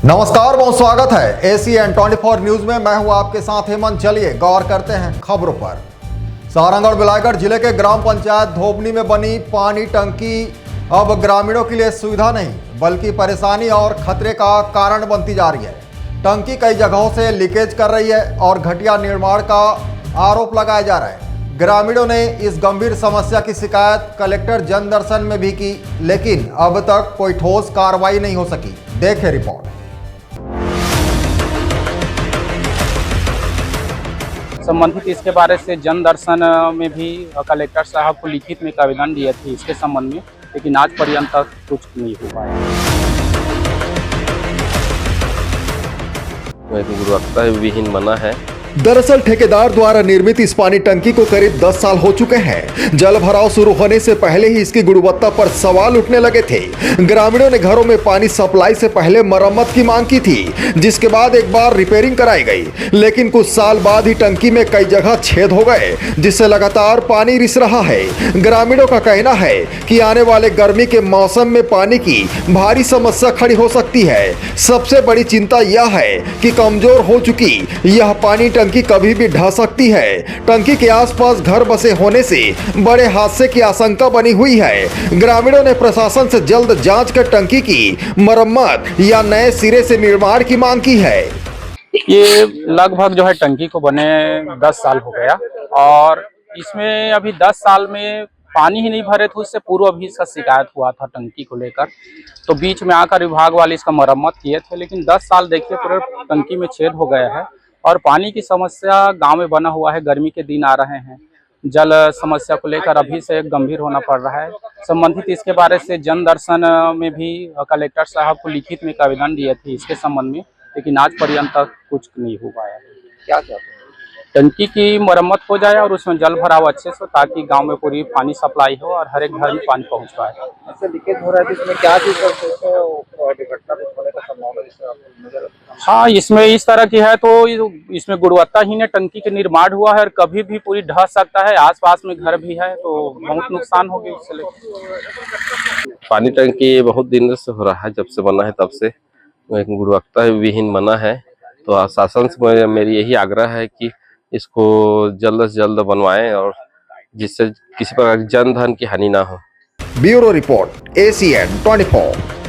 नमस्कार, बहुत स्वागत है ACN 24 न्यूज में। मैं हूं आपके साथ हेमंत। चलिए गौर करते हैं खबरों पर। सारंगढ़ बिलायगढ़ जिले के ग्राम पंचायत धोबनी में बनी पानी टंकी अब ग्रामीणों के लिए सुविधा नहीं बल्कि परेशानी और खतरे का कारण बनती जा रही है। टंकी कई जगहों से लीकेज कर रही है और घटिया निर्माण का आरोप लगाया जा रहा है। ग्रामीणों ने इस गंभीर समस्या की शिकायत कलेक्टर जन दर्शन में भी की, लेकिन अब तक कोई ठोस कार्रवाई नहीं हो सकी। देखें रिपोर्ट। संबंधित इसके बारे से जन दर्शन में भी कलेक्टर साहब को लिखित में एक आवेदन दिए थे इसके संबंध में, लेकिन आज पर्यंत तक कुछ नहीं हो पाया। गुणवत्ता विहीन बना है। दरअसल ठेकेदार द्वारा निर्मित इस पानी टंकी को करीब 10 साल हो चुके हैं। जल भराव शुरू होने से पहले ही इसकी गुणवत्ता पर सवाल उठने लगे थे। ग्रामीणों ने घरों में पानी सप्लाई से पहले मरम्मत की मांग की थी, जिसके बाद एक बार रिपेयरिंग कराई गई, लेकिन कुछ साल बाद ही टंकी में कई जगह छेद हो गए, जिससे लगातार पानी रिस रहा है। ग्रामीणों का कहना है कि आने वाले गर्मी के मौसम में पानी की भारी समस्या खड़ी हो सकती है। सबसे बड़ी चिंता यह है कि कमजोर हो चुकी यह पानी टंकी कभी भी ढह सकती है। टंकी के आसपास घर बसे होने से बड़े हादसे की आशंका बनी हुई है। ग्रामीणों ने प्रशासन से जल्द जांच कर टंकी की मरम्मत या नए सिरे से निर्माण की मांग की है। ये लगभग जो है टंकी को बने 10 साल हो गया और इसमें अभी 10 साल में पानी ही नहीं भरे थे। उससे पूर्व भी इसका शिकायत हुआ था टंकी को लेकर, तो बीच में आकर विभाग वाले इसका मरम्मत किए थे, लेकिन 10 साल देखिए पूरे टंकी में छेद हो गया है और पानी की समस्या गांव में बना हुआ है। गर्मी के दिन आ रहे हैं, जल समस्या को लेकर अभी से गंभीर होना पड़ रहा है। संबंधित इसके बारे से जन दर्शन में भी कलेक्टर साहब को लिखित में एक आवेदन दिए थे इसके संबंध में, लेकिन आज पर्यंत तक कुछ नहीं हो पाया। क्या चाहते हैं? टंकी की मरम्मत हो जाए और उसमें जल भराव अच्छे से, ताकि गांव में पूरी पानी सप्लाई हो और हर एक घर में पानी पहुंच पाए। ऐसे लीकेज हो रहा है तो इसमें क्या चीज दुर्घटना होने का संभावना नजर? हाँ, इसमें इस तरह की है तो इसमें गुणवत्ताहीन टंकी के निर्माण हुआ है और कभी भी पूरी ढह सकता है। आसपास में घर भी है तो बहुत नुकसान हो गया इससे लेकर। पानी टंकी बहुत दिन से हो रहा है, जब से बना है तब से गुणवत्ता विहीन बना है। तो शासन से मेरी यही आग्रह है कि इसको जल्द से जल्द बनवाएं और जिससे किसी प्रकार की जन धन की हानि ना हो। Bureau report ACN 24।